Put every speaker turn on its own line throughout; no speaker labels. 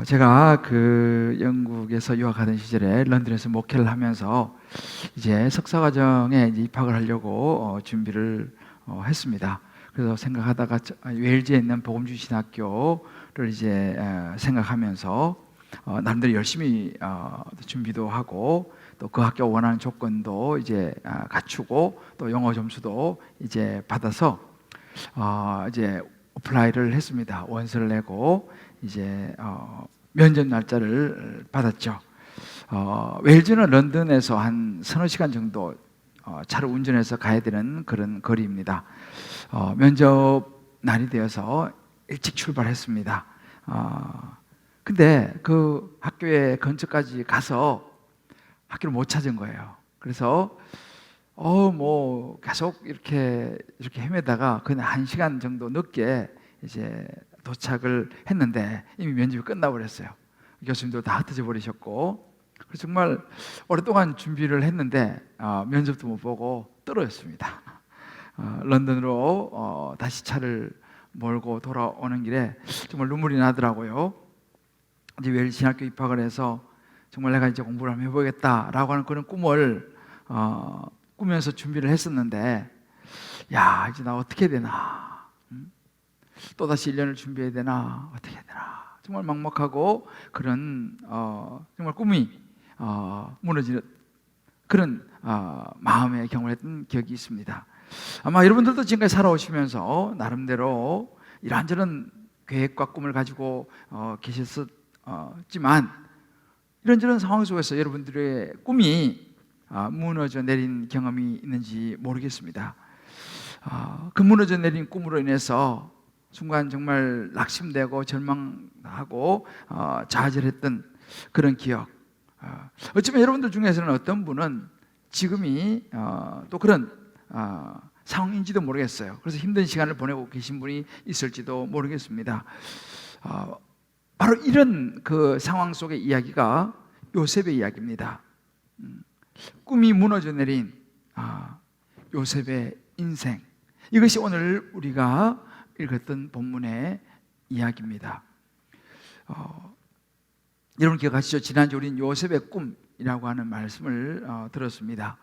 제가 그 영국에서 유학하던 시절에 런던에서 목회를 하면서 이제 석사과정에 이제 입학을 하려고 준비를 했습니다. 그래서 생각하다가 웨일즈에 있는 복음주신학교를 이제 생각하면서 나름대로 열심히 준비도 하고 또 그 학교 원하는 조건도 이제 갖추고 또 영어 점수도 이제 받아서 이제 어플라이를 했습니다. 원서를 내고 이제 면접 날짜를 받았죠. 웨일즈는 런던에서 한 서너 시간 정도 차를 운전해서 가야 되는 그런 거리입니다. 면접 날이 되어서 일찍 출발했습니다. 근데 그 학교의 근처까지 가서 학교를 못 찾은 거예요. 그래서 뭐 계속 이렇게 헤매다가 그냥 1시간 정도 늦게 이제 도착을 했는데 이미 면접이 끝나버렸어요. 교수님도 다 흩어져 버리셨고, 그래서 정말 오랫동안 준비를 했는데 면접도 못 보고 떨어졌습니다. 런던으로 다시 차를 몰고 돌아오는 길에 정말 눈물이 나더라고요. 이제 웨일즈 신학교 입학을 해서 정말 내가 이제 공부를 한번 해보겠다라고 하는 그런 꿈을 꾸면서 준비를 했었는데, 야, 이제 나 어떻게 해야 되나, 또다시 1년을 준비해야 되나, 어떻게 해야 되나, 정말 막막하고 그런 정말 꿈이 무너지는 그런 마음의 경험을 했던 기억이 있습니다. 아마 여러분들도 지금까지 살아오시면서 나름대로 이런저런 계획과 꿈을 가지고 계셨지만 이런저런 상황 속에서 여러분들의 꿈이 무너져 내린 경험이 있는지 모르겠습니다. 그 무너져 내린 꿈으로 인해서 순간 정말 낙심되고 절망하고 좌절했던 그런 기억. 어쩌면 여러분들 중에서는 어떤 분은 지금이 또 그런 상황인지도 모르겠어요. 그래서 힘든 시간을 보내고 계신 분이 있을지도 모르겠습니다. 바로 이런 그 상황 속의 이야기가 요셉의 이야기입니다. 꿈이 무너져 내린 요셉의 인생, 이것이 오늘 우리가 읽었던 본문의 이야기입니다. 여러분 기억하시죠? 지난주 우리는 요셉의 꿈이라고 하는 말씀을 들었습니다.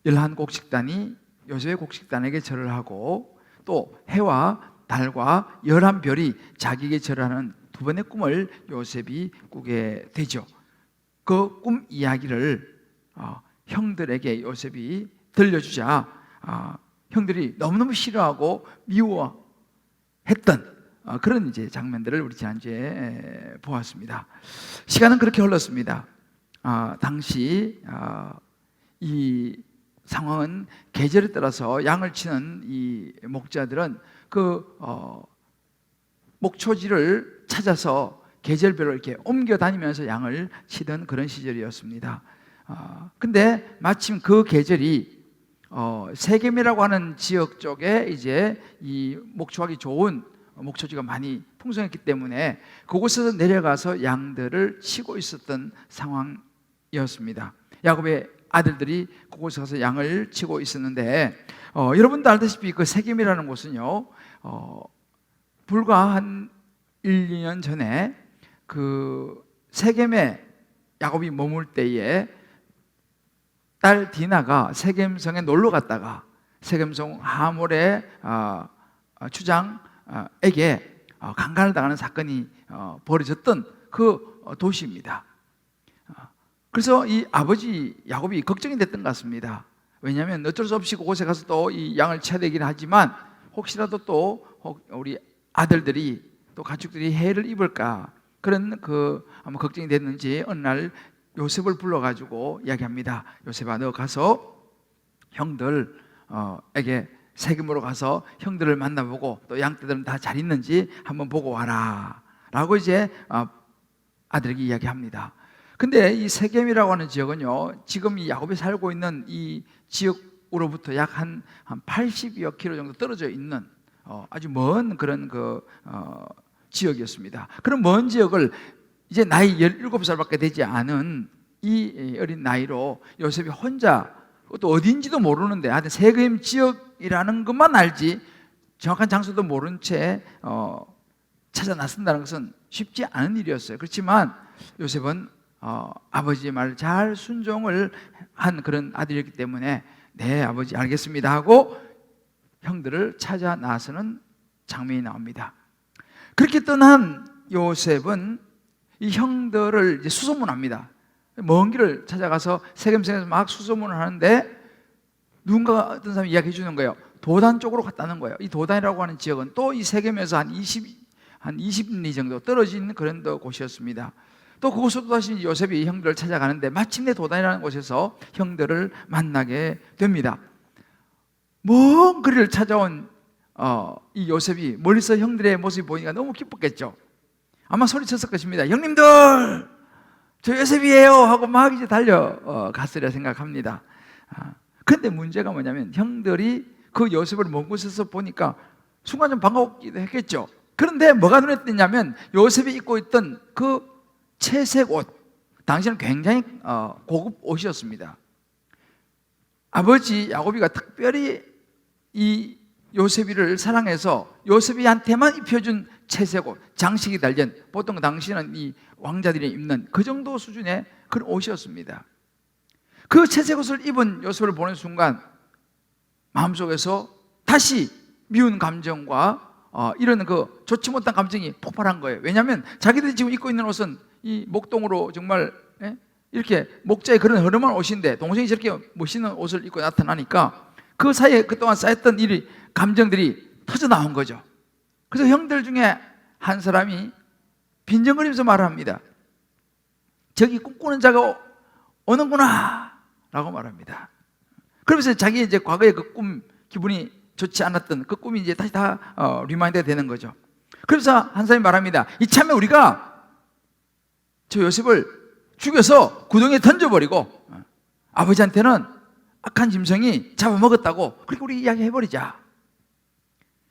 11곡식단이 요셉의 곡식단에게 절을 하고 또 해와 달과 11별이 자기에게 절하는 두 번의 꿈을 요셉이 꾸게 되죠. 그 꿈 이야기를 형들에게 요셉이 들려주자 형들이 너무너무 싫어하고 미워했던 그런 이제 장면들을 우리 지난주에 보았습니다. 시간은 그렇게 흘렀습니다. 당시 이 상황은 계절에 따라서 양을 치는 이 목자들은 그 목초지를 찾아서 계절별로 이렇게 옮겨 다니면서 양을 치던 그런 시절이었습니다. 근데 마침 그 계절이 세겜이라고 하는 지역 쪽에 이제 이 목초하기 좋은 목초지가 많이 풍성했기 때문에 그곳에서 내려가서 양들을 치고 있었던 상황이었습니다. 야곱의 아들들이 그곳에 가서 양을 치고 있었는데 여러분도 알다시피 그 세겜이라는 곳은요 불과 한 1, 2년 전에 그 세겜에 야곱이 머물 때에 딸 디나가 세겜성에 놀러 갔다가 세겜성 하몰의 추장에게 강간을 당하는 사건이 벌어졌던 그 도시입니다. 그래서 이 아버지 야곱이 걱정이 됐던 것 같습니다. 왜냐하면 어쩔 수 없이 그곳에 가서 또 이 양을 쳐야 되긴 하지만 혹시라도 또 우리 아들들이 또 가축들이 해를 입을까 그런 아마 걱정이 됐는지 어느 날 요셉을 불러가지고 이야기합니다. 요셉아, 너 가서 형들에게 세겜으로 가서 형들을 만나보고 또 양떼들은 다 잘 있는지 한번 보고 와라 라고 이제 아들에게 이야기합니다. 근데 이 세겜이라고 하는 지역은요 지금 이 야곱이 살고 있는 이 지역으로부터 약 한 80여 킬로 정도 떨어져 있는 아주 먼 그런 지역이었습니다. 그런 먼 지역을 이제 나이 17살밖에 되지 않은 이 어린 나이로 요셉이 혼자 또 어딘지도 모르는데 하여튼 세겜 지역이라는 것만 알지 정확한 장소도 모른 채 찾아 나선다는 것은 쉽지 않은 일이었어요. 그렇지만 요셉은 아버지의 말을 잘 순종을 한 그런 아들이었기 때문에 네 아버지 알겠습니다 하고 형들을 찾아 나서는 장면이 나옵니다. 그렇게 떠난 요셉은 이 형들을 이제 수소문합니다. 먼 길을 찾아가서 세겜성에서 막 수소문을 하는데 누군가 어떤 사람이 이야기해 주는 거예요. 도단 쪽으로 갔다는 거예요. 이 도단이라고 하는 지역은 또 이 세겜에서 한 20리 정도 떨어진 그런 곳이었습니다. 또 그곳으로 다시 요셉이 형들을 찾아가는데 마침내 도단이라는 곳에서 형들을 만나게 됩니다. 먼 거리를 찾아온 이 요셉이 멀리서 형들의 모습이 보니까 너무 기뻤겠죠. 아마 소리쳤을 것입니다. 형님들, 저 요셉이에요 하고 막 이제 달려갔으리라 생각합니다. 그런데 문제가 뭐냐면 형들이 그 요셉을 먼 곳에서 보니까 순간 좀 반가웠기도 했겠죠. 그런데 뭐가 눈에 띄냐면 요셉이 입고 있던 그 채색 옷, 당시는 굉장히 고급 옷이었습니다. 아버지 야곱이가 특별히 이 요셉이를 사랑해서 요셉이한테만 입혀준 채색 옷, 장식이 달린, 보통 당시는 이 왕자들이 입는 그 정도 수준의 그런 옷이었습니다. 그 채색 옷을 입은 요셉을 보는 순간 마음속에서 다시 미운 감정과 이런 그 좋지 못한 감정이 폭발한 거예요. 왜냐하면 자기들이 지금 입고 있는 옷은 이 목동으로 정말 이렇게 목자에 그런 허름한 옷인데 동생이 저렇게 멋있는 옷을 입고 나타나니까 그 사이에 그동안 쌓였던 감정들이 터져 나온 거죠. 그래서 형들 중에 한 사람이 빈정거리면서 말합니다. 저기 꿈꾸는 자가 오는구나 라고 말합니다. 그러면서 자기 이제 과거의 그 꿈, 기분이 좋지 않았던 그 꿈이 이제 다시 다 리마인드가 되는 거죠. 그래서 한 사람이 말합니다. 이참에 우리가 저 요셉을 죽여서 구덩이에 던져버리고 아버지한테는 악한 짐승이 잡아먹었다고 그렇게 우리 이야기해버리자.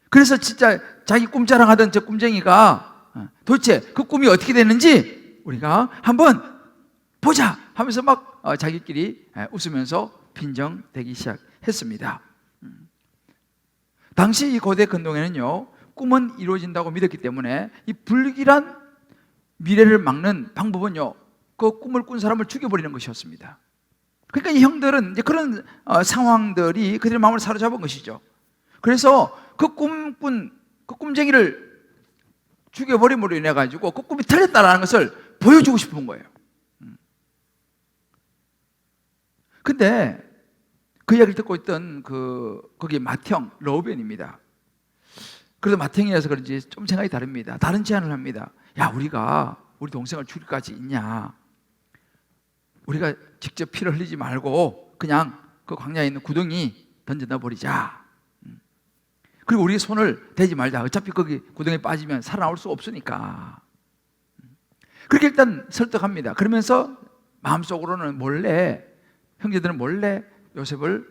그래서 진짜 자기 꿈자랑하던 저 꿈쟁이가 도대체 그 꿈이 어떻게 됐는지 우리가 한번 보자 하면서 막 자기끼리 웃으면서 빈정대기 시작했습니다. 당시 이 고대 근동에는요, 꿈은 이루어진다고 믿었기 때문에 이 불길한 미래를 막는 방법은요, 그 꿈을 꾼 사람을 죽여버리는 것이었습니다. 그러니까 이 형들은 이제 그런 상황들이 그들의 마음을 사로잡은 것이죠. 그래서 그 꿈쟁이를 죽여버림으로 인해 가지고 그 꿈이 틀렸다라는 것을 보여주고 싶은 거예요. 근데 그 이야기를 듣고 있던 거기 맏형 러우벤입니다. 그래도 맏형이라서 그런지 좀 생각이 다릅니다. 다른 제안을 합니다. 야, 우리가 우리 동생을 죽일 까지 있냐? 우리가 직접 피를 흘리지 말고 그냥 그 광야에 있는 구덩이 던져넣어 버리자. 그리고 우리 손을 대지 말자. 어차피 거기 구덩이에 빠지면 살아나올 수 없으니까. 그렇게 일단 설득합니다. 그러면서 마음속으로는 몰래, 형제들은 몰래 요셉을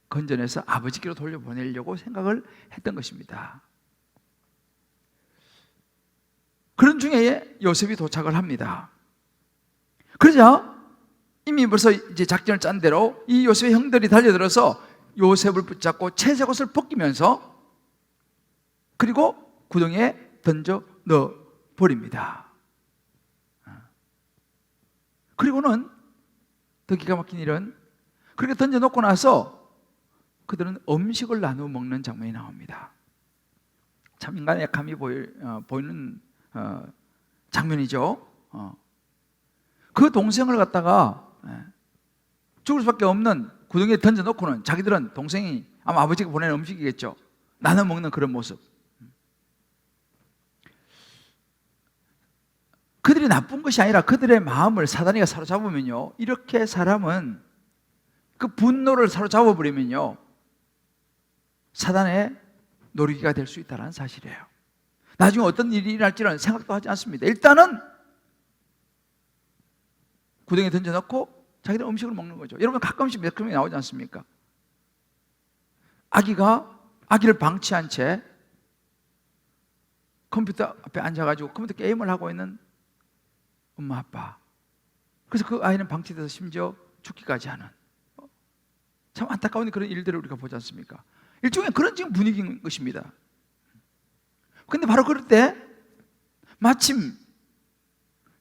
건져내서 아버지께로 돌려보내려고 생각을 했던 것입니다. 그런 중에 요셉이 도착을 합니다. 그러자 이미 벌써 이제 작전을 짠 대로 이 요셉의 형들이 달려들어서 요셉을 붙잡고 채색옷을 벗기면서 그리고 구덩이에 던져 넣어 버립니다. 그리고는 더 기가 막힌 일은 그렇게 던져 놓고 나서 그들은 음식을 나누어 먹는 장면이 나옵니다. 참 인간의 약함이 보이는 장면이죠. 그 동생을 갖다가 죽을 수밖에 없는 구덩이에 던져 놓고는 자기들은 동생이 아마 아버지가 보내는 음식이겠죠. 나눠 먹는 그런 모습. 그들이 나쁜 것이 아니라 그들의 마음을 사단이가 사로잡으면요, 이렇게 사람은 그 분노를 사로잡아 버리면요, 사단의 노리기가 될 수 있다는 사실이에요. 나중에 어떤 일이 일어날지는 생각도 하지 않습니다. 일단은 구덩이에 던져놓고 자기들 음식을 먹는 거죠. 여러분 가끔씩 매크럼이 나오지 않습니까? 아기를 방치한 채 컴퓨터 앞에 앉아가지고 컴퓨터 게임을 하고 있는 엄마 아빠. 그래서 그 아이는 방치돼서 심지어 죽기까지 하는 참 안타까운 그런 일들을 우리가 보지 않습니까? 일종의 그런 지금 분위기인 것입니다. 근데 바로 그럴 때 마침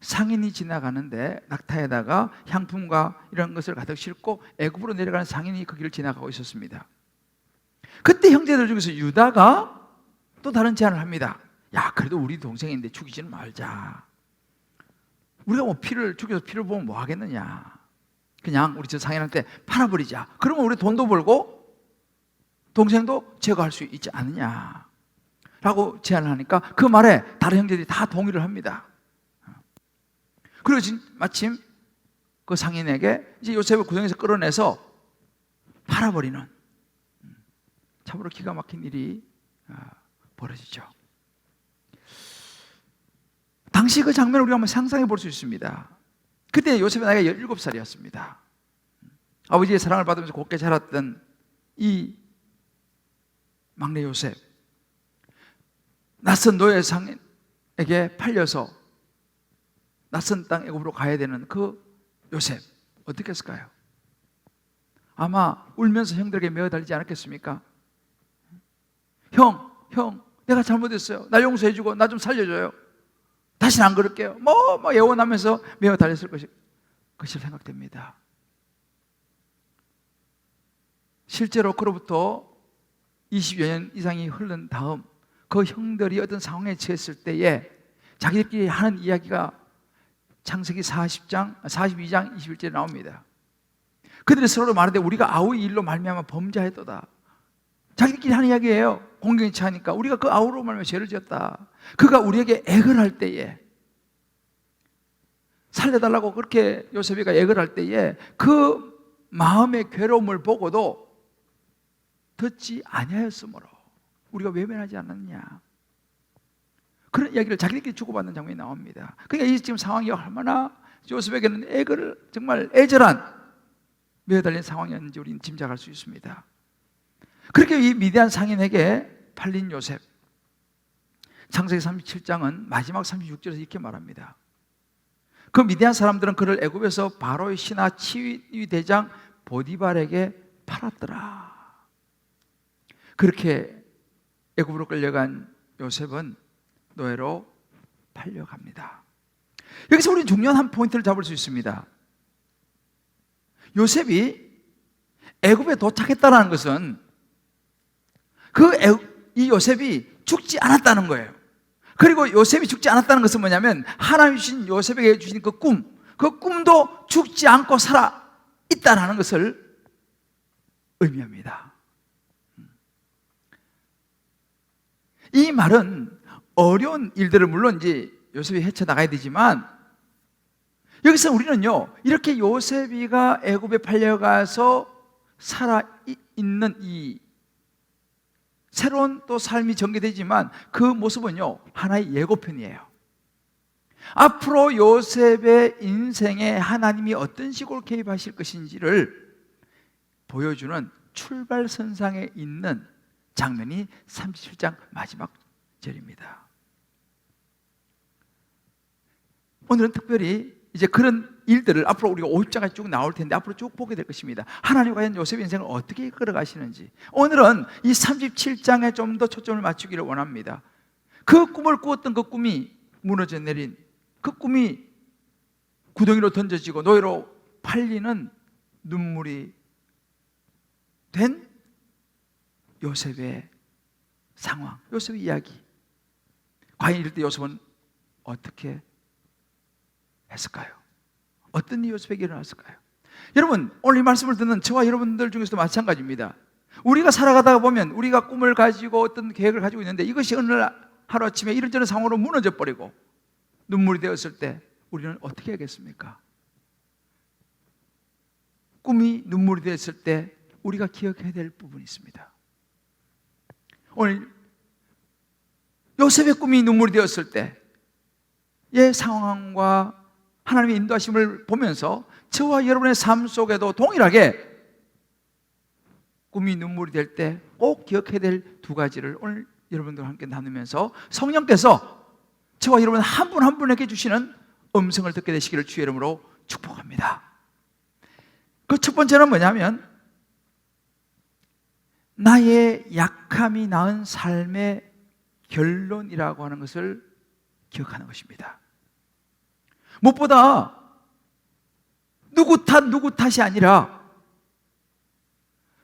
상인이 지나가는데 낙타에다가 향품과 이런 것을 가득 싣고 애굽으로 내려가는 상인이 그 길을 지나가고 있었습니다. 그때 형제들 중에서 유다가 또 다른 제안을 합니다. 야, 그래도 우리 동생인데 죽이지는 말자. 우리가 뭐 죽여서 피를 보면 뭐 하겠느냐. 그냥 우리 저 상인한테 팔아버리자. 그러면 우리 돈도 벌고 동생도 제거할 수 있지 않느냐 라고 제안을 하니까 그 말에 다른 형제들이 다 동의를 합니다. 그리고 마침 그 상인에게 이제 요셉을 구덩이에서 끌어내서 팔아버리는 참으로 기가 막힌 일이 벌어지죠. 당시 그 장면을 우리가 한번 상상해 볼 수 있습니다. 그때 요셉의 나이가 17살이었습니다. 아버지의 사랑을 받으면서 곱게 자랐던 이 막내 요셉, 낯선 노예 상인에게 팔려서 낯선 땅 애굽으로 가야 되는 그 요셉, 어떻게 했을까요? 아마 울면서 형들에게 메어달리지 않았겠습니까? 형, 내가 잘못했어요. 나 용서해주고 나 좀 살려줘요. 다시는 안 그럴게요. 뭐 예원하면서 메어달렸을 것이 생각됩니다. 실제로 그로부터 20여 년 이상이 흐른 다음 그 형들이 어떤 상황에 처했을 때에 자기들끼리 하는 이야기가 창세기 42장 21절에 나옵니다. 그들이 서로 말하되 우리가 아우의 일로 말미암아 범죄하였도다. 자기들끼리 하는 이야기예요. 공경이 차니까 우리가 그 아우로 말미암아 죄를 지었다. 그가 우리에게 애걸 할 때에, 살려달라고 그렇게 요셉이가 애걸 할 때에 그 마음의 괴로움을 보고도 듣지 아니하였으므로 우리가 외면하지 않았냐, 그런 이야기를 자기들끼리 주고받는 장면이 나옵니다. 그러니까 이 지금 상황이 얼마나 요셉에게는 애걸을 정말 애절한 매어달린 상황이었는지 우리는 짐작할 수 있습니다. 그렇게 이 미디안 상인에게 팔린 요셉, 창세기 37장은 마지막 36절에서 이렇게 말합니다. 그 미디안 사람들은 그를 애굽에서 바로의 신하 치위 대장 보디발에게 팔았더라. 그렇게 애굽으로 끌려간 요셉은 노예로 팔려갑니다. 여기서 우리는 중요한 한 포인트를 잡을 수 있습니다. 요셉이 애굽에 도착했다는 것은 이 요셉이 죽지 않았다는 거예요. 그리고 요셉이 죽지 않았다는 것은 뭐냐면 하나님이 주신 요셉에게 주신 그 꿈도 죽지 않고 살아 있다는 것을 의미합니다. 이 말은 어려운 일들을 물론 이제 요셉이 헤쳐나가야 되지만, 여기서 우리는요, 이렇게 요셉이가 애굽에 팔려가서 살아있는 이 새로운 또 삶이 전개되지만 그 모습은요, 하나의 예고편이에요. 앞으로 요셉의 인생에 하나님이 어떤 식으로 개입하실 것인지를 보여주는 출발선상에 있는 장면이 37장 마지막 절입니다. 오늘은 특별히 이제 그런 일들을 앞으로 우리가 50장까지 쭉 나올 텐데 앞으로 쭉 보게 될 것입니다. 하나님 과연 요셉의 인생을 어떻게 끌어가시는지 오늘은 이 37장에 좀 더 초점을 맞추기를 원합니다. 그 꿈을 꾸었던 그 꿈이 무너져 내린, 그 꿈이 구덩이로 던져지고 노예로 팔리는 눈물이 된 요셉의 상황, 요셉의 이야기. 과연 이럴 때 요셉은 어떻게 했을까요? 어떤 일이 요셉에게 일어났을까요? 여러분, 오늘 이 말씀을 듣는 저와 여러분들 중에서도 마찬가지입니다. 우리가 살아가다가 보면 우리가 꿈을 가지고 어떤 계획을 가지고 있는데 이것이 어느 날 하루아침에 이런저런 상황으로 무너져 버리고 눈물이 되었을 때 우리는 어떻게 하겠습니까? 꿈이 눈물이 되었을 때 우리가 기억해야 될 부분이 있습니다. 오늘 요셉의 꿈이 눈물이 되었을 때의 상황과 하나님의 인도하심을 보면서 저와 여러분의 삶 속에도 동일하게 꿈이 눈물이 될 때 꼭 기억해야 될 두 가지를 오늘 여러분들과 함께 나누면서 성령께서 저와 여러분 한 분 한 분에게 주시는 음성을 듣게 되시기를 주의 이름으로 축복합니다. 그 첫 번째는 뭐냐면 나의 약함이 낳은 삶의 결론이라고 하는 것을 기억하는 것입니다. 무엇보다 누구 탓이 아니라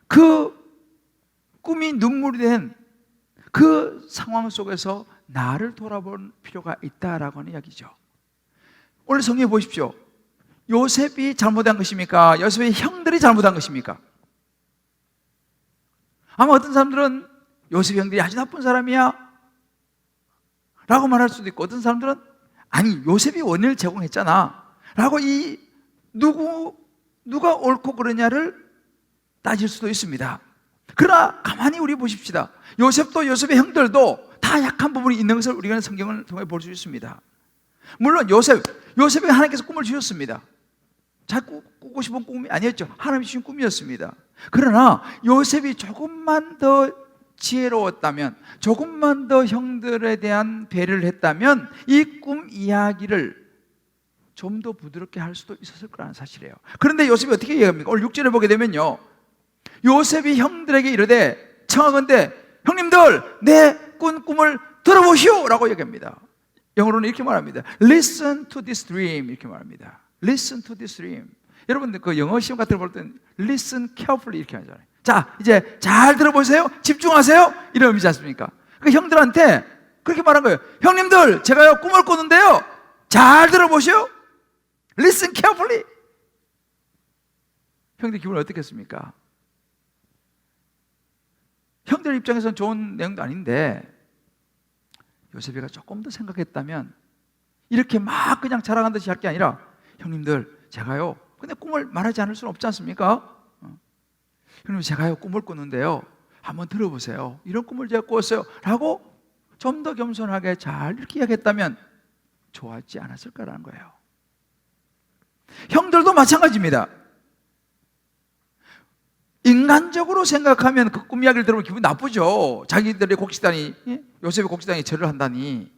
그 꿈이 눈물이 된 그 상황 속에서 나를 돌아볼 필요가 있다라고 하는 이야기죠. 오늘 성경에 보십시오. 요셉이 잘못한 것입니까? 요셉의 형들이 잘못한 것입니까? 아마 어떤 사람들은 요셉의 형들이 아주 나쁜 사람이야 라고 말할 수도 있고, 어떤 사람들은 아니 요셉이 원인을 제공했잖아 라고 이 누가 옳고 그러냐를 따질 수도 있습니다. 그러나 가만히 우리 보십시다. 요셉도 요셉의 형들도 다 약한 부분이 있는 것을 우리가 성경을 통해 볼 수 있습니다. 물론 요셉에게 하나님께서 꿈을 주셨습니다. 자꾸 꾸고 싶은 꿈이 아니었죠. 하나님이 주신 꿈이었습니다. 그러나 요셉이 조금만 더 지혜로웠다면, 조금만 더 형들에 대한 배려를 했다면 이 꿈 이야기를 좀 더 부드럽게 할 수도 있었을 거라는 사실이에요. 그런데 요셉이 어떻게 얘기합니까? 오늘 6절에 보게 되면요, 요셉이 형들에게 이르되 청하건대 형님들 내 꾼 꿈을 들어보시오 라고 얘기합니다. 영어로는 이렇게 말합니다. Listen to this dream 이렇게 말합니다. Listen to this dream. 여러분들 그 영어 시험 같은 거 볼 때는 Listen carefully 이렇게 하잖아요. 자 이제 잘 들어보세요, 집중하세요 이런 의미지 않습니까? 그 형들한테 그렇게 말한 거예요. 형님들 제가요 꿈을 꾸는데요 잘 들어보시오. Listen carefully. 형들 기분이 어떻겠습니까? 형들 입장에서는 좋은 내용도 아닌데 요셉이가 조금 더 생각했다면 이렇게 막 그냥 자랑한 듯이 할 게 아니라 형님들 제가요 근데 꿈을 말하지 않을 수는 없지 않습니까? 형님 제가요 꿈을 꾸는데요 한번 들어보세요. 이런 꿈을 제가 꾸었어요 라고 좀 더 겸손하게 잘 이렇게 이야기했다면 좋아하지 않았을까라는 거예요. 형들도 마찬가지입니다. 인간적으로 생각하면 그 꿈 이야기를 들으면 기분 나쁘죠. 자기들의 곡식단이, 요셉의 곡식단이 절을 한다니.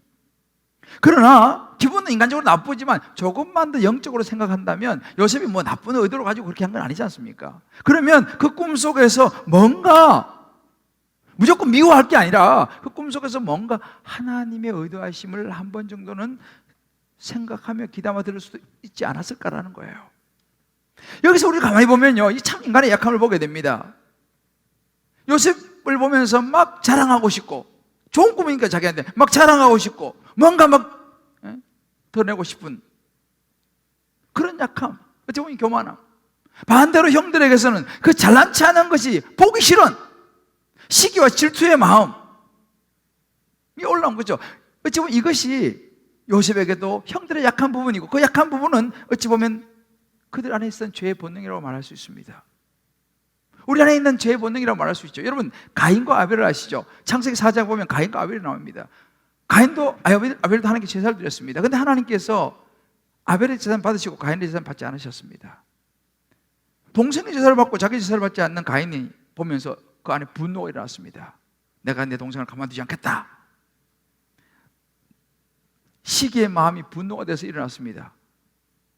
그러나 기분은 인간적으로 나쁘지만 조금만 더 영적으로 생각한다면 요셉이 뭐 나쁜 의도로 가지고 그렇게 한 건 아니지 않습니까? 그러면 그 꿈 속에서 뭔가 무조건 미워할 게 아니라 그 꿈 속에서 뭔가 하나님의 의도하심을 한 번 정도는 생각하며 귀담아 들을 수도 있지 않았을까라는 거예요. 여기서 우리 가만히 보면요, 이 참 인간의 약함을 보게 됩니다. 요셉을 보면서 막 자랑하고 싶고, 좋은 꿈이니까 자기한테 막 자랑하고 싶고, 뭔가 막 더 내고 싶은 그런 약함, 어찌 보면 교만함. 반대로 형들에게서는 그 잘난치 않은 것이 보기 싫은 시기와 질투의 마음이 올라온 거죠. 어찌 보면 이것이 요셉에게도 형들의 약한 부분이고, 그 약한 부분은 어찌 보면 그들 안에 있던 죄의 본능이라고 말할 수 있습니다. 우리 안에 있는 죄의 본능이라고 말할 수 있죠. 여러분 가인과 아벨을 아시죠? 창세기 4장 보면 가인과 아벨이 나옵니다. 가인도 아벨도 하나님께 제사를 드렸습니다. 그런데 하나님께서 아벨의 제사는 받으시고 가인의 제사는 받지 않으셨습니다. 동생의 제사를 받고 자기 제사를 받지 않는 가인이 보면서 그 안에 분노가 일어났습니다. 내가 내 동생을 가만두지 않겠다. 시기의 마음이 분노가 돼서 일어났습니다.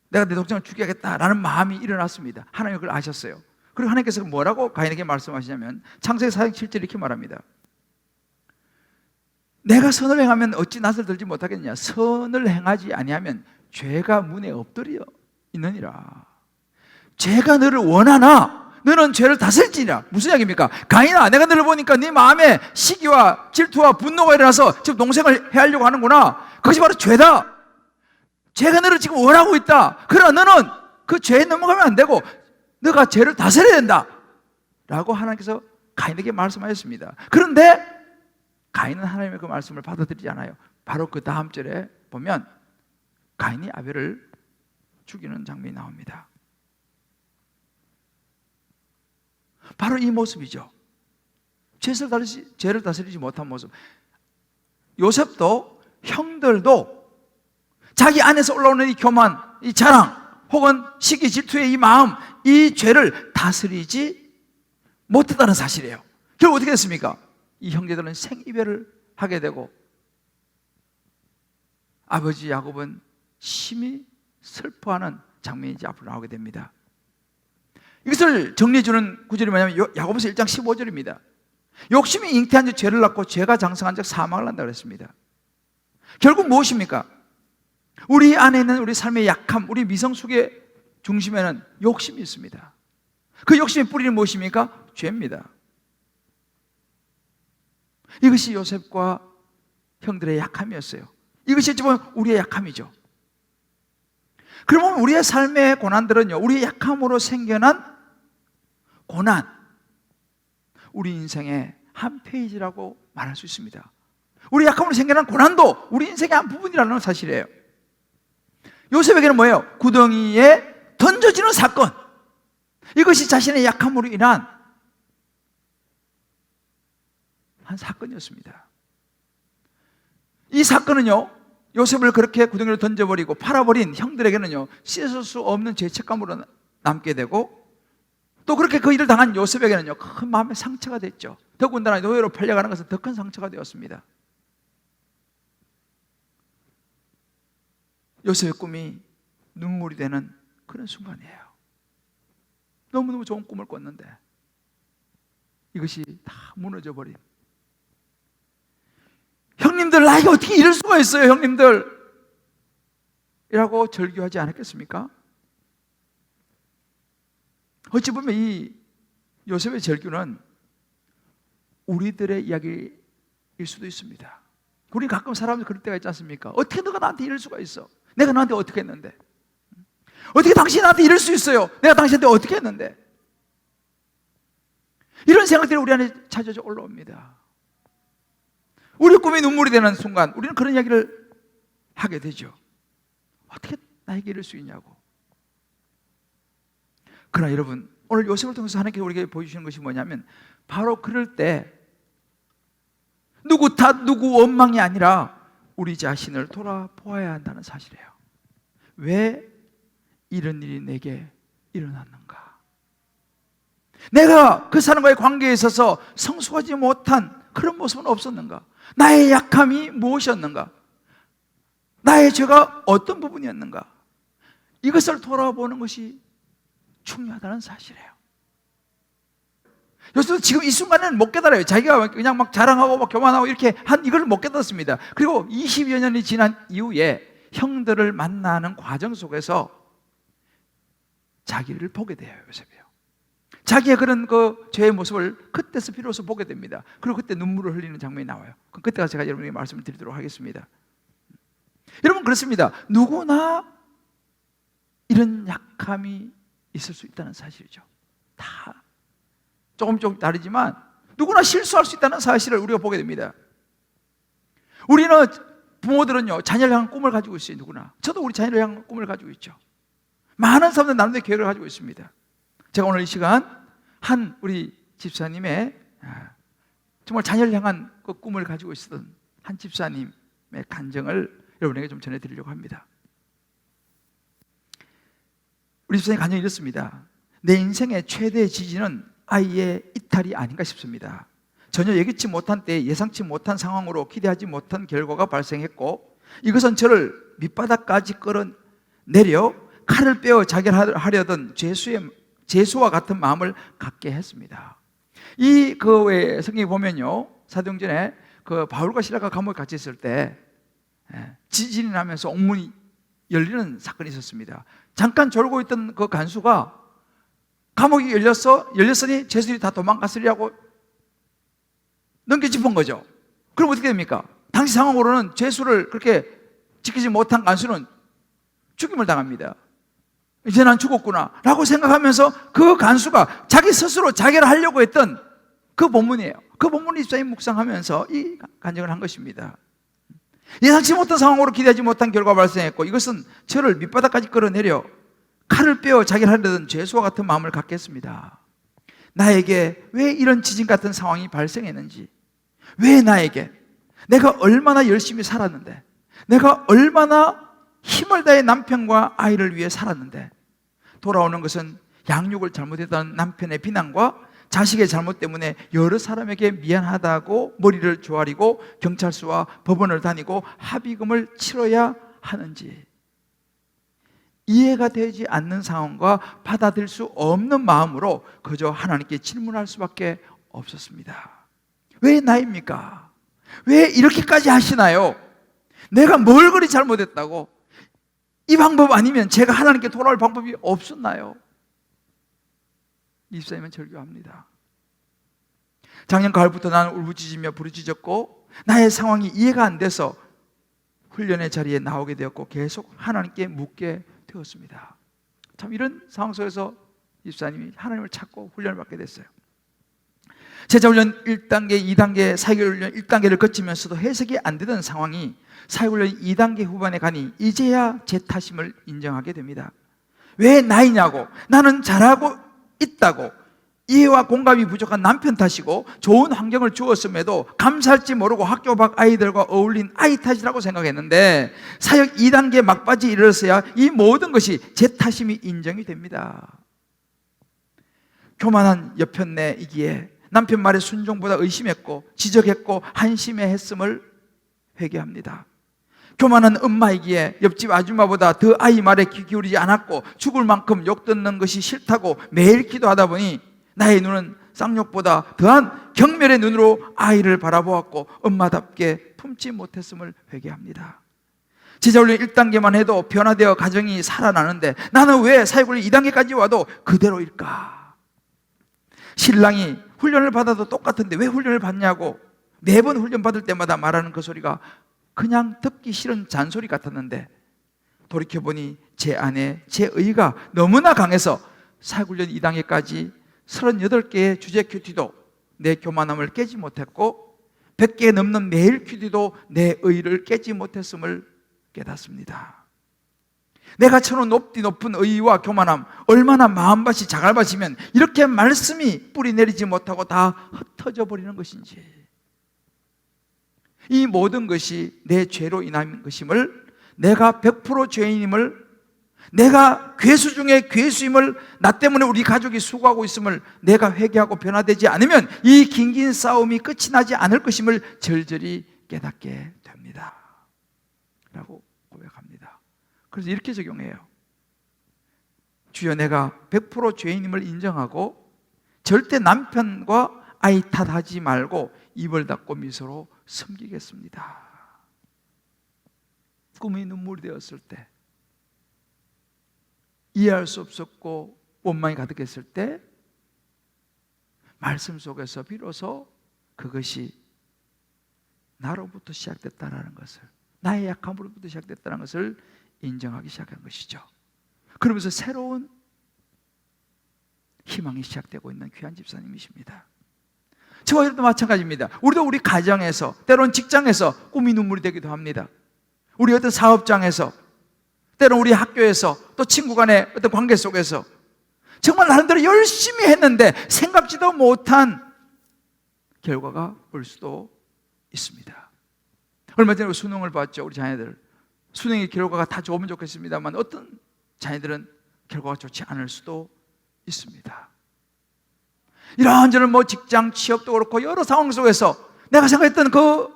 내가 내 동생을 죽여야겠다라는 마음이 일어났습니다. 하나님이 그걸 아셨어요. 그리고 하나님께서 뭐라고 가인에게 말씀하시냐면 창세기 4장 7절 이렇게 말합니다. 내가 선을 행하면 어찌 낯을 들지 못하겠느냐. 선을 행하지 아니하면 죄가 문에 엎드려 있느니라. 죄가 너를 원하나 너는 죄를 다스릴지니라. 무슨 이야기입니까? 가인아, 내가 너를 보니까 네 마음에 시기와 질투와 분노가 일어나서 지금 동생을 해하려고 하는구나. 그것이 바로 죄다. 죄가 너를 지금 원하고 있다. 그러나 너는 그 죄에 넘어가면 안 되고 너가 죄를 다스려야 된다 라고 하나님께서 가인에게 말씀하셨습니다. 그런데 가인은 하나님의 그 말씀을 받아들이지 않아요. 바로 그 다음 절에 보면 가인이 아벨을 죽이는 장면이 나옵니다. 바로 이 모습이죠. 죄를 다스리지 못한 모습. 요셉도 형들도 자기 안에서 올라오는 이 교만, 이 자랑, 혹은 시기 질투의 이 마음, 이 죄를 다스리지 못했다는 사실이에요. 결국 어떻게 됐습니까? 이 형제들은 생이별을 하게 되고 아버지 야곱은 심히 슬퍼하는 장면이 이제 앞으로 나오게 됩니다. 이것을 정리해주는 구절이 뭐냐면 야고보서 1장 15절입니다. 욕심이 잉태한 즉 죄를 낳고 죄가 장성한 즉 사망을 낳는다 그랬습니다. 결국 무엇입니까? 우리 안에 있는 우리 삶의 약함, 우리 미성숙의 중심에는 욕심이 있습니다. 그 욕심의 뿌리는 무엇입니까? 죄입니다. 이것이 요셉과 형들의 약함이었어요. 이것이 어찌 보면 우리의 약함이죠. 그러면 우리의 삶의 고난들은요, 우리의 약함으로 생겨난 고난, 우리 인생의 한 페이지라고 말할 수 있습니다. 우리 약함으로 생겨난 고난도 우리 인생의 한 부분이라는 사실이에요. 요셉에게는 뭐예요? 구덩이에 던져지는 사건, 이것이 자신의 약함으로 인한 한 사건이었습니다. 이 사건은요, 요셉을 그렇게 구덩이로 던져버리고 팔아버린 형들에게는요, 씻을 수 없는 죄책감으로 남게 되고, 또 그렇게 그 일을 당한 요셉에게는요, 큰 마음의 상처가 됐죠. 더군다나 노예로 팔려가는 것은 더 큰 상처가 되었습니다. 요셉의 꿈이 눈물이 되는 그런 순간이에요. 너무너무 좋은 꿈을 꿨는데 이것이 다 무너져버린. 형님들, 나에게 어떻게 이럴 수가 있어요, 형님들 이라고 절규하지 않았겠습니까? 어찌 보면 이 요셉의 절규는 우리들의 이야기일 수도 있습니다. 우리 가끔 사람들 그럴 때가 있지 않습니까? 어떻게 너가 나한테 이럴 수가 있어? 내가 너한테 어떻게 했는데? 어떻게 당신이 나한테 이럴 수 있어요? 내가 당신한테 어떻게 했는데? 이런 생각들이 우리 안에 찾아져 올라옵니다. 우리 꿈이 눈물이 되는 순간 우리는 그런 이야기를 하게 되죠. 어떻게 나에게 이럴 수 있냐고. 그러나 여러분, 오늘 요셉을 통해서 하나님께서 우리에게 보여주시는 것이 뭐냐면, 바로 그럴 때 누구 탓, 누구 원망이 아니라 우리 자신을 돌아보아야 한다는 사실이에요. 왜 이런 일이 내게 일어났는가? 내가 그 사람과의 관계에 있어서 성숙하지 못한 그런 모습은 없었는가? 나의 약함이 무엇이었는가? 나의 죄가 어떤 부분이었는가? 이것을 돌아보는 것이 중요하다는 사실이에요. 요새도 지금 이 순간에는 못 깨달아요. 자기가 그냥 막 자랑하고 막 교만하고 이렇게 한 이걸 못 깨닫습니다. 그리고 20여 년이 지난 이후에 형들을 만나는 과정 속에서 자기를 보게 돼요, 요셉이요. 자기의 그런 그 죄의 모습을 그때서 비로소 보게 됩니다. 그리고 그때 눈물을 흘리는 장면이 나와요. 그때가 제가 여러분에게 말씀을 드리도록 하겠습니다. 여러분, 그렇습니다. 누구나 이런 약함이 있을 수 있다는 사실이죠. 다 조금 다르지만 누구나 실수할 수 있다는 사실을 우리가 보게 됩니다. 우리는, 부모들은요, 자녀를 향한 꿈을 가지고 있어요. 누구나. 저도 우리 자녀를 향한 꿈을 가지고 있죠. 많은 사람들은 나름대로 계획을 가지고 있습니다. 제가 오늘 이 시간 한 우리 집사님의 정말 자녀를 향한 그 꿈을 가지고 있었던 한 집사님의 간증을 여러분에게 좀 전해드리려고 합니다. 우리 집사님 간증이 이렇습니다. 내 인생의 최대 지진은 아이의 이탈이 아닌가 싶습니다. 전혀 예기치 못한 때 예상치 못한 상황으로 기대하지 못한 결과가 발생했고, 이것은 저를 밑바닥까지 끌어내려 칼을 빼어 자결하려던 죄수와 같은 마음을 갖게 했습니다. 이 그 성경에 보면요, 사도행전에 그 바울과 실라가 감옥에 갇혀 있을 때 지진이 나면서 옥문이 열리는 사건이 있었습니다. 잠깐 졸고 있던 그 간수가 감옥이 열렸으니 죄수들이 다 도망갔으리라고 넘겨짚은 거죠. 그럼 어떻게 됩니까? 당시 상황으로는 죄수를 그렇게 지키지 못한 간수는 죽임을 당합니다. 이제 난 죽었구나 라고 생각하면서 그 간수가 자기 스스로 자결을 하려고 했던 그 본문이에요. 그 본문을 집사님 묵상하면서 이 간증을 한 것입니다. 예상치 못한 상황으로 기대하지 못한 결과가 발생했고, 이것은 저를 밑바닥까지 끌어내려 칼을 빼어 자결하려던 죄수와 같은 마음을 갖게 했습니다. 나에게 왜 이런 지진 같은 상황이 발생했는지, 왜 나에게, 내가 얼마나 열심히 살았는데, 내가 얼마나 힘을 다해 남편과 아이를 위해 살았는데 돌아오는 것은 양육을 잘못했다는 남편의 비난과 자식의 잘못 때문에 여러 사람에게 미안하다고 머리를 조아리고 경찰서와 법원을 다니고 합의금을 치러야 하는지 이해가 되지 않는 상황과 받아들일 수 없는 마음으로 그저 하나님께 질문할 수밖에 없었습니다. 왜 나입니까? 왜 이렇게까지 하시나요? 내가 뭘 그리 잘못했다고? 이 방법 아니면 제가 하나님께 돌아올 방법이 없었나요? 입사님은 절규합니다. 작년 가을부터 나는 울부짖으며 부르짖었고 나의 상황이 이해가 안 돼서 훈련의 자리에 나오게 되었고 계속 하나님께 묻게 되었습니다. 참 이런 상황 속에서 입사님이 하나님을 찾고 훈련을 받게 됐어요. 제자훈련 1단계, 2단계, 사역훈련 1단계를 거치면서도 해석이 안 되던 상황이 사역훈련 2단계 후반에 가니 이제야 제 탓임을 인정하게 됩니다. 왜 나이냐고, 나는 잘하고 있다고, 이해와 공감이 부족한 남편 탓이고 좋은 환경을 주었음에도 감사할지 모르고 학교 밖 아이들과 어울린 아이 탓이라고 생각했는데 사역 2단계 막바지에 이르러서야 이 모든 것이 제 탓임이 인정이 됩니다. 교만한 여편네이기에 남편 말에 순종보다 의심했고 지적했고 한심해했음을 회개합니다. 교만한 엄마이기에 옆집 아줌마보다 더 아이 말에 귀 기울이지 않았고 죽을 만큼 욕 듣는 것이 싫다고 매일 기도하다 보니 나의 눈은 쌍욕보다 더한 경멸의 눈으로 아이를 바라보았고 엄마답게 품지 못했음을 회개합니다. 제자훈련 1단계만 해도 변화되어 가정이 살아나는데 나는 왜 사역훈련 2단계까지 와도 그대로일까? 신랑이 훈련을 받아도 똑같은데 왜 훈련을 받냐고 매번 훈련 받을 때마다 말하는 그 소리가 그냥 듣기 싫은 잔소리 같았는데 돌이켜보니 제 안에 제 의가 너무나 강해서 사역훈련 2단계까지 38개의 주제 큐티도 내 교만함을 깨지 못했고 100개 넘는 매일 큐티도 내 의를 깨지 못했음을 깨닫습니다. 내가 쳐놓은 높디 높은 의와 교만함, 얼마나 마음밭이 자갈밭이면 이렇게 말씀이 뿌리 내리지 못하고 다 흩어져 버리는 것인지, 이 모든 것이 내 죄로 인한 것임을, 내가 100% 죄인임을, 내가 괴수 중에 괴수임을, 나 때문에 우리 가족이 수고하고 있음을 내가 회개하고 변화되지 않으면 이 긴긴 싸움이 끝이 나지 않을 것임을 절절히 깨닫게 됩니다 라고 고백합니다. 그래서 이렇게 적용해요. 주여, 내가 100% 죄인임을 인정하고 절대 남편과 아이 탓하지 말고 입을 닫고 미소로 섬기겠습니다. 꿈이 눈물이 되었을 때, 이해할 수 없었고 원망이 가득했을 때 말씀 속에서 비로소 그것이 나로부터 시작됐다는 것을, 나의 약함으로부터 시작됐다는 것을 인정하기 시작한 것이죠. 그러면서 새로운 희망이 시작되고 있는 귀한 집사님이십니다. 저와 여러분도 마찬가지입니다. 우리도 우리 가정에서, 때로는 직장에서 꿈이 눈물이 되기도 합니다. 우리 어떤 사업장에서, 때로는 우리 학교에서, 또 친구 간의 어떤 관계 속에서 정말 나름대로 열심히 했는데 생각지도 못한 결과가 올 수도 있습니다. 얼마 전에 수능을 봤죠. 우리 자녀들 수능의 결과가 다 좋으면 좋겠습니다만 어떤 자녀들은 결과가 좋지 않을 수도 있습니다. 이런저런 직장 취업도 그렇고 여러 상황 속에서 내가 생각했던 그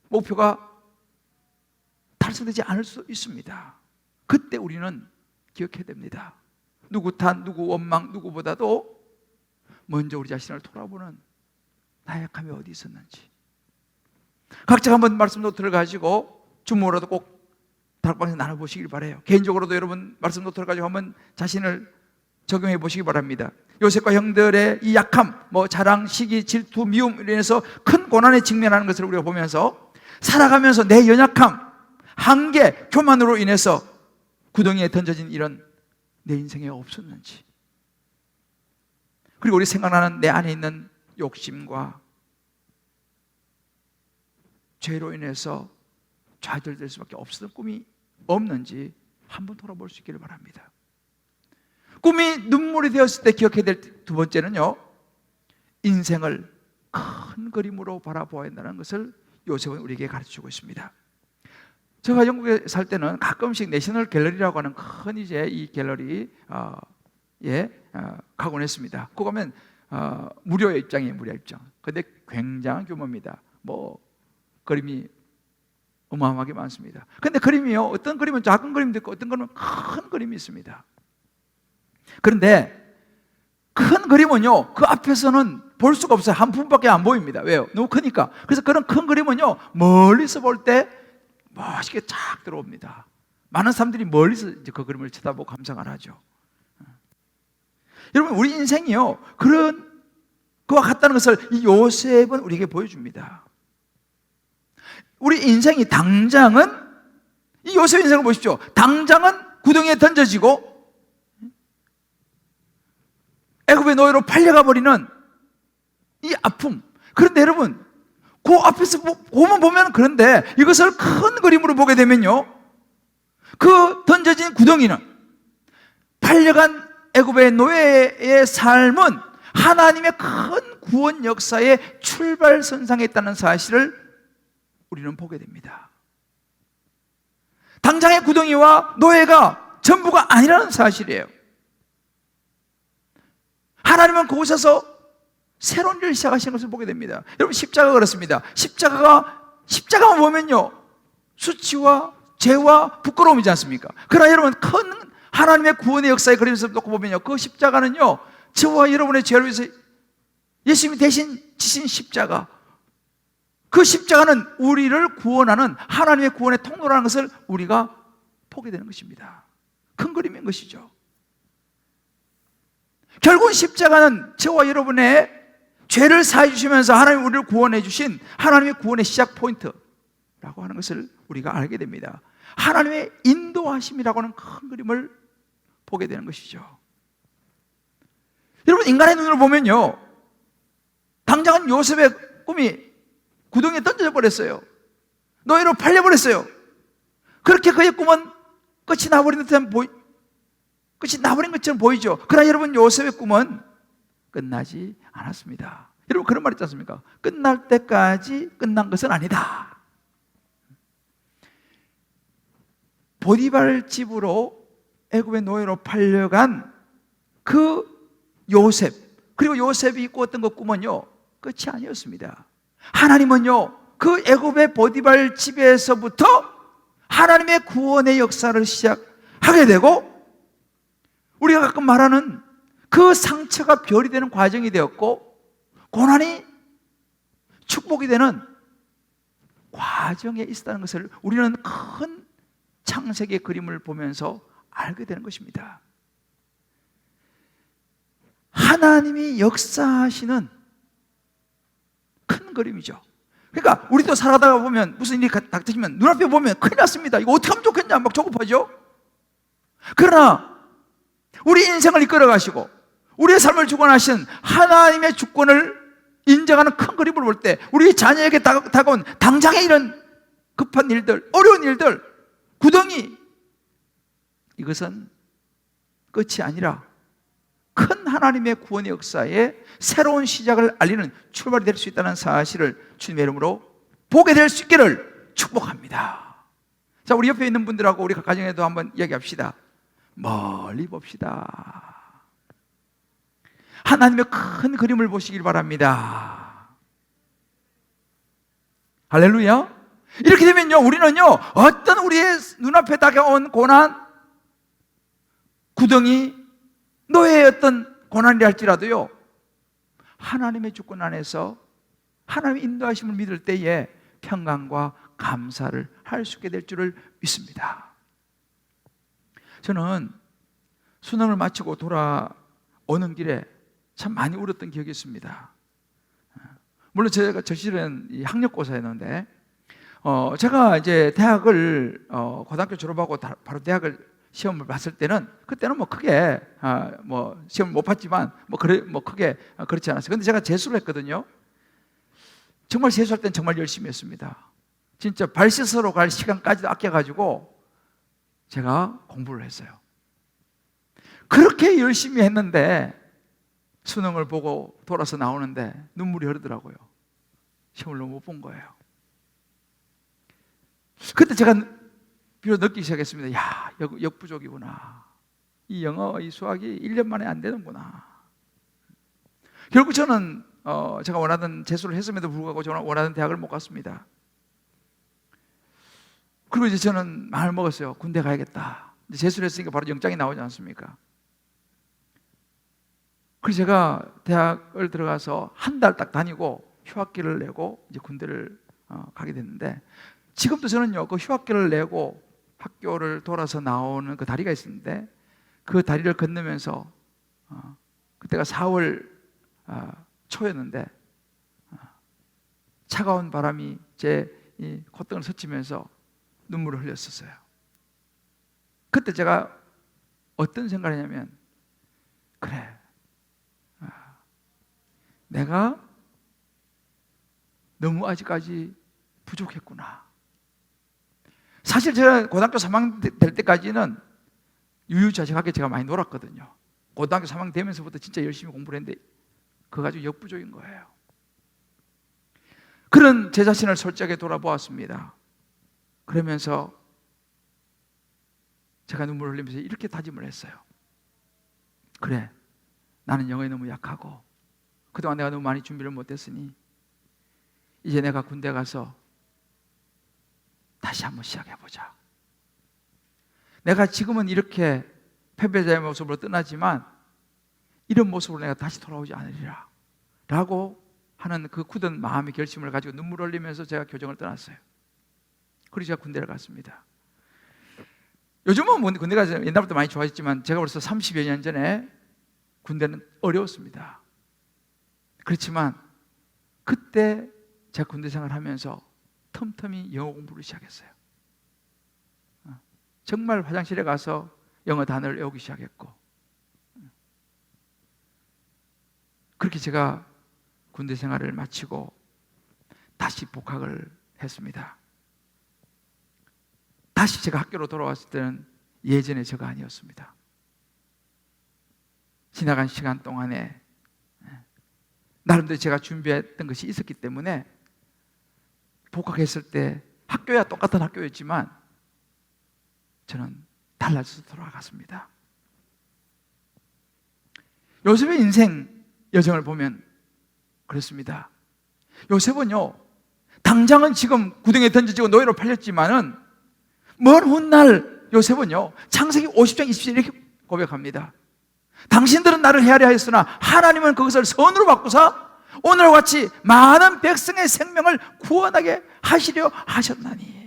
목표가 달성되지 않을 수 있습니다. 그때 우리는 기억해야 됩니다. 누구 탓, 누구 원망, 누구보다도 먼저 우리 자신을 돌아보는 나의 약함이 어디 있었는지, 각자 한번 말씀 노트를 가지고 주무로도 꼭 다락방에서 나눠보시길 바라요. 개인적으로도 여러분 말씀 노트를 가지고 한번 자신을 적용해 보시기 바랍니다. 요셉과 형들의 이 약함, 자랑, 시기, 질투, 미움으로 인해서 큰 고난에 직면하는 것을 우리가 보면서 살아가면서 내 연약함, 한계, 교만으로 인해서 구덩이에 던져진 이런 내 인생에 없었는지, 그리고 우리 생각나는 내 안에 있는 욕심과 죄로 인해서 좌절될 수밖에 없었던 꿈이 없는지 한번 돌아볼 수 있기를 바랍니다. 꿈이 눈물이 되었을 때 기억해야 될 두 번째는요, 인생을 큰 그림으로 바라보아야 한다는 것을 요셉은 우리에게 가르쳐주고 있습니다. 제가 영국에 살 때는 가끔씩 내셔널 갤러리라고 하는 큰 이 갤러리 가곤 했습니다. 거기 가면 무료 입장이에요. 무료 입장. 근데 굉장한 규모입니다. 그림이 어마어마하게 많습니다. 근데 그림이요, 어떤 그림은 작은 그림도 있고 어떤 그림은 큰 그림이 있습니다. 그런데 큰 그림은요, 그 앞에서는 볼 수가 없어요. 한 품밖에 안 보입니다. 왜요? 너무 크니까. 그래서 그런 큰 그림은요, 멀리서 볼 때 멋있게 쫙 들어옵니다. 많은 사람들이 멀리서 이제 그 그림을 쳐다보고 감상을 하죠. 여러분, 우리 인생이요, 그런 그와 같다는 것을 이 요셉은 우리에게 보여줍니다. 우리 인생이 당장은, 이 요셉 인생을 보십시오. 당장은 구덩이에 던져지고 애굽의 노예로 팔려가 버리는 이 아픔. 그런데 여러분, 그 앞에서 보면 그런데 이것을 큰 그림으로 보게 되면요, 그 던져진 구덩이는, 팔려간 애굽의 노예의 삶은 하나님의 큰 구원 역사의 출발선상에 있다는 사실을 우리는 보게 됩니다. 당장의 구덩이와 노예가 전부가 아니라는 사실이에요. 하나님은 그곳에서 새로운 일을 시작하시는 것을 보게 됩니다. 여러분, 십자가가 그렇습니다. 십자가만 보면요, 수치와 죄와 부끄러움이지 않습니까? 그러나 여러분, 큰 하나님의 구원의 역사의 그림에서 놓고 보면요, 그 십자가는요, 저와 여러분의 죄를 위해서 예수님이 대신 지신 십자가, 그 십자가는 우리를 구원하는 하나님의 구원의 통로라는 것을 우리가 보게 되는 것입니다. 큰 그림인 것이죠. 결국은 십자가는 저와 여러분의 죄를 사해 주시면서 하나님 우리를 구원해 주신 하나님의 구원의 시작 포인트라고 하는 것을 우리가 알게 됩니다. 하나님의 인도하심이라고 하는 큰 그림을 보게 되는 것이죠. 여러분, 인간의 눈으로 보면요, 당장은 요셉의 꿈이 구덩이에 던져져 버렸어요. 노예로 팔려버렸어요. 그렇게 그의 꿈은 끝이 나버린 것처럼 보이죠. 그러나 여러분, 요셉의 꿈은 끝나지 않았습니다. 여러분, 그런 말 있지 않습니까? 끝날 때까지 끝난 것은 아니다. 보디발 집으로 애굽의 노예로 팔려간 그 요셉, 그리고 요셉이 꾸었던 그 꿈은요, 끝이 아니었습니다. 하나님은요, 그 애굽의 보디발 집에서부터 하나님의 구원의 역사를 시작하게 되고, 우리가 가끔 말하는 그 상처가 별이 되는 과정이 되었고, 고난이 축복이 되는 과정에 있었다는 것을 우리는 큰 창세기의 그림을 보면서 알게 되는 것입니다. 하나님이 역사하시는 큰 그림이죠. 그러니까 우리도 살아가다가 보면 무슨 일이 닥치면 눈앞에 보면 큰일 났습니다. 이거 어떻게 하면 좋겠냐 막 조급하죠. 그러나 우리 인생을 이끌어 가시고 우리의 삶을 주관하신 하나님의 주권을 인정하는 큰 그림을 볼 때, 우리 자녀에게 다가온 당장의 이런 급한 일들, 어려운 일들, 구덩이, 이것은 끝이 아니라 큰 하나님의 구원의 역사에 새로운 시작을 알리는 출발이 될 수 있다는 사실을 주님의 이름으로 보게 될 수 있기를 축복합니다. 자, 우리 옆에 있는 분들하고 우리 가정에도 한번 이야기합시다. 멀리 봅시다. 하나님의 큰 그림을 보시길 바랍니다. 할렐루야. 이렇게 되면요, 우리는요, 어떤 우리의 눈앞에 다가온 고난, 구덩이, 노예의 어떤 고난이라 할지라도요, 하나님의 주권 안에서 하나님의 인도하심을 믿을 때에 평강과 감사를 할 수 있게 될 줄을 믿습니다. 저는 수능을 마치고 돌아오는 길에 참 많이 울었던 기억이 있습니다. 물론 제가 저 시절에는 학력고사였는데, 제가 이제 대학을 고등학교 졸업하고 바로 대학을 시험을 봤을 때는, 그때는 뭐 크게 뭐 시험을 못 봤지만 뭐 크게 그렇지 않았어요. 근데 제가 재수를 했거든요. 정말 재수할 때는 정말 열심히 했습니다. 진짜 발 씻으러 갈 시간까지도 아껴가지고 제가 공부를 했어요. 그렇게 열심히 했는데 수능을 보고 돌아서 나오는데 눈물이 흐르더라고요. 시험을 너무 못 본 거예요. 그때 제가 비로소 느끼기 시작했습니다. 야, 역부족이구나. 이 영어, 이 수학이 1년 만에 안 되는구나. 결국 저는 제가 원하던 재수를 했음에도 불구하고 저는 원하던 대학을 못 갔습니다. 그리고 이제 저는 마음을 먹었어요. 군대 가야겠다. 이제 재수를 했으니까 바로 영장이 나오지 않습니까? 그래서 제가 대학을 들어가서 한 달 딱 다니고 휴학기를 내고 이제 군대를 가게 됐는데, 지금도 저는요 그 휴학기를 내고 학교를 돌아서 나오는 그 다리가 있었는데, 그 다리를 건너면서 그때가 4월 초였는데 차가운 바람이 제 이 콧등을 스치면서 눈물을 흘렸었어요. 그때 제가 어떤 생각을 했냐면, 그래, 내가 너무 아직까지 부족했구나. 사실 제가 고등학교 3학년 될 때까지는 유유자적하게 제가 많이 놀았거든요. 고등학교 3학년 되면서부터 진짜 열심히 공부를 했는데 그거 가지고 역부족인 거예요. 그런 제 자신을 솔직하게 돌아보았습니다. 그러면서 제가 눈물을 흘리면서 이렇게 다짐을 했어요. 그래, 나는 영어에 너무 약하고 그동안 내가 너무 많이 준비를 못했으니 이제 내가 군대 가서 다시 한번 시작해보자. 내가 지금은 이렇게 패배자의 모습으로 떠나지만 이런 모습으로 내가 다시 돌아오지 않으리라 라고 하는 그 굳은 마음의 결심을 가지고 눈물을 흘리면서 제가 교정을 떠났어요. 그리고 제가 군대를 갔습니다. 요즘은 뭐 군대가 옛날부터 많이 좋아졌지만 제가 벌써 30여 년 전에 군대는 어려웠습니다. 그렇지만 그때 제가 군대 생활을 하면서 틈틈이 영어 공부를 시작했어요. 정말 화장실에 가서 영어 단어를 외우기 시작했고, 그렇게 제가 군대 생활을 마치고 다시 복학을 했습니다. 다시 제가 학교로 돌아왔을 때는 예전의 저가 아니었습니다. 지나간 시간 동안에 나름대로 제가 준비했던 것이 있었기 때문에 복학했을 때 학교야 똑같은 학교였지만 저는 달라져서 돌아갔습니다. 요셉의 인생 여정을 보면 그렇습니다. 요셉은요, 당장은 지금 구덩이에 던져지고 노예로 팔렸지만은 먼 훗날 요셉은요, 창세기 50장 27절 이렇게 고백합니다. 당신들은 나를 헤아려 하였으나 하나님은 그것을 선으로 바꾸사 오늘과 같이 많은 백성의 생명을 구원하게 하시려 하셨나니.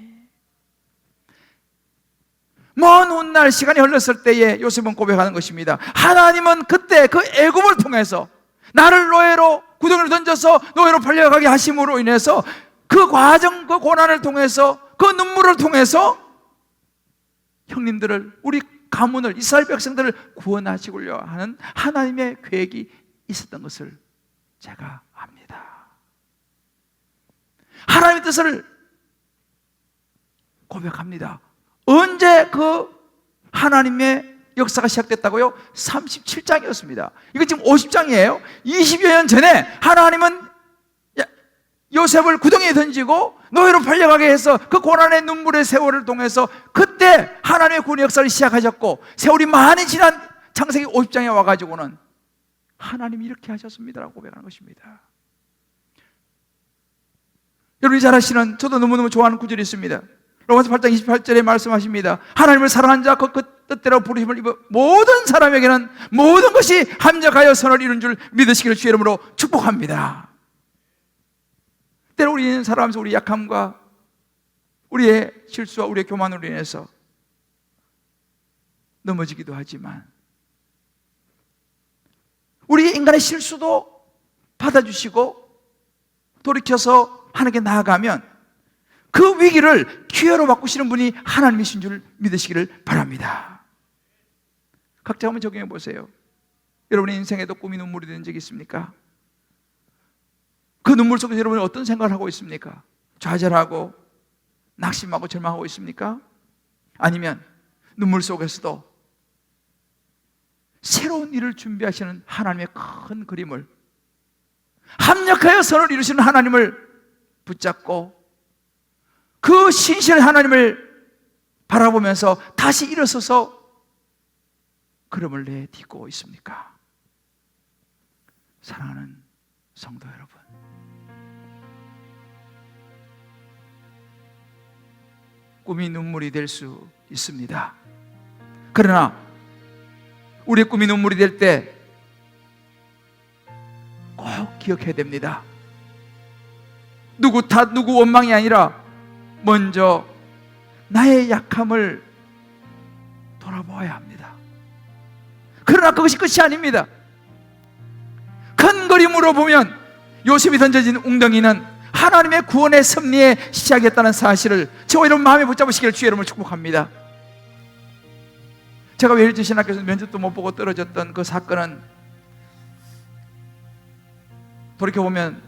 먼 훗날 시간이 흘렀을 때에 요셉은 고백하는 것입니다. 하나님은 그때 그 애굽을 통해서 나를 노예로 구덩이로 던져서 노예로 팔려가게 하심으로 인해서 그 과정, 그 고난을 통해서, 그 눈물을 통해서 형님들을, 우리 가문을, 이스라엘 백성들을 구원하시려 하는 하나님의 계획이 있었던 것을 제가 압니다. 하나님의 뜻을 고백합니다. 언제 그 하나님의 역사가 시작됐다고요? 37장이었습니다. 이거 지금 50장이에요. 20여 년 전에 하나님은 요셉을 구덩이에 던지고 노예로 팔려가게 해서 그 고난의 눈물의 세월을 통해서 그때 하나님의 구원의 역사를 시작하셨고, 세월이 많이 지난 창세기 50장에 와가지고는 하나님이 이렇게 하셨습니다라고 고백하는 것입니다. 여러분이 잘 아시는, 저도 너무너무 좋아하는 구절이 있습니다. 로마서 8장 28절에 말씀하십니다. 하나님을 사랑한 자 그 뜻대로 부르심을 입어 모든 사람에게는 모든 것이 합력하여 선을 이룬 줄 믿으시기를 주의 이름으로 축복합니다. 때로 우리는 살아가면서 우리 약함과 우리의 실수와 우리의 교만으로 인해서 넘어지기도 하지만 우리 인간의 실수도 받아주시고 돌이켜서 하나님께 나아가면 그 위기를 기회로 바꾸시는 분이 하나님이신 줄 믿으시기를 바랍니다. 각자 한번 적용해 보세요. 여러분의 인생에도 꿈이 눈물이 된 적이 있습니까? 그 눈물 속에서 여러분이 어떤 생각을 하고 있습니까? 좌절하고 낙심하고 절망하고 있습니까? 아니면 눈물 속에서도 새로운 일을 준비하시는 하나님의 큰 그림을, 합력하여 선을 이루시는 하나님을 붙잡고 그 신실한 하나님을 바라보면서 다시 일어서서 걸음을 내딛고 있습니까? 사랑하는 성도 여러분, 꿈이 눈물이 될 수 있습니다. 그러나 우리의 꿈이 눈물이 될 때 꼭 기억해야 됩니다. 누구 탓, 누구 원망이 아니라 먼저 나의 약함을 돌아보아야 합니다. 그러나 그것이 끝이 아닙니다. 큰 그림으로 보면 요셉이 던져진 웅덩이는 하나님의 구원의 섭리의 시작이었다는 사실을 저와 여러분 마음에 붙잡으시기를 주의 이름으로 축복합니다. 제가 웨일즈 신학교에서 면접도 못 보고 떨어졌던 그 사건은 돌이켜보면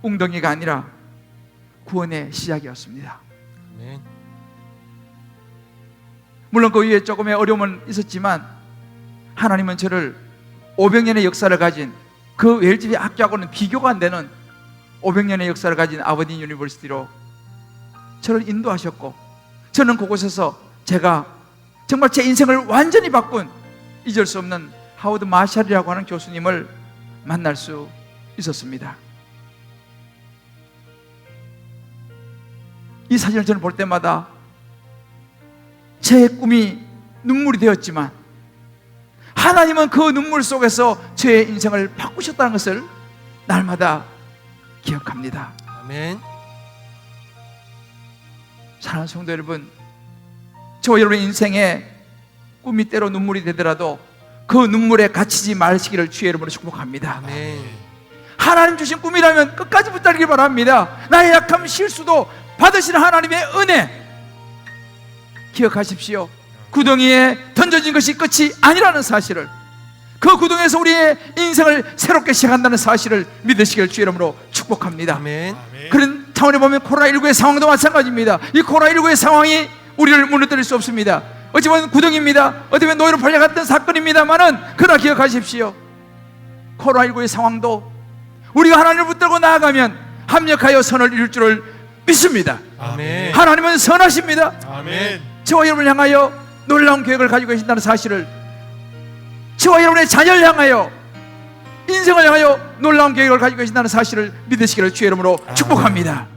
웅덩이가 아니라 구원의 시작이었습니다.
아멘.
물론 그 위에 조금의 어려움은 있었지만 하나님은 저를 500년의 역사를 가진 그 웨일즈 학교하고는 비교가 안 되는 500년의 역사를 가진 아버딘 유니버시티로 저를 인도하셨고, 저는 그곳에서 제가 정말 제 인생을 완전히 바꾼 잊을 수 없는 하워드 마샬이라고 하는 교수님을 만날 수 있었습니다. 이 사진을 저는 볼 때마다 제 꿈이 눈물이 되었지만 하나님은 그 눈물 속에서 저의 인생을 바꾸셨다는 것을 날마다 기억합니다.
아멘.
사랑하는 성도 여러분, 저와 여러분의 인생에 꿈이 때로 눈물이 되더라도 그 눈물에 갇히지 마시기를 주의 이름으로 축복합니다.
아멘.
하나님 주신 꿈이라면 끝까지 붙들기 바랍니다. 나의 약함, 실수도 받으시는 하나님의 은혜 기억하십시오. 구덩이에 던져진 것이 끝이 아니라는 사실을, 그 구덩이에서 우리의 인생을 새롭게 시작한다는 사실을 믿으시길 주의 이름으로 축복합니다.
아멘.
그런 차원에 보면 코로나19의 상황도 마찬가지입니다. 이 코로나19의 상황이 우리를 무너뜨릴 수 없습니다. 어찌 보면 구덩이입니다. 어찌 보면 노예로 팔려갔던 사건입니다만은 그러나 기억하십시오. 코로나19의 상황도 우리가 하나님을 붙들고 나아가면 합력하여 선을 이룰 줄을 믿습니다.
아멘.
하나님은 선하십니다.
아멘.
저와 여러분을 향하여 놀라운 계획을 가지고 계신다는 사실을, 저와 여러분의 자녀를 향하여, 인생을 향하여 놀라운 계획을 가지고 계신다는 사실을 믿으시기를 주의 이름으로 축복합니다.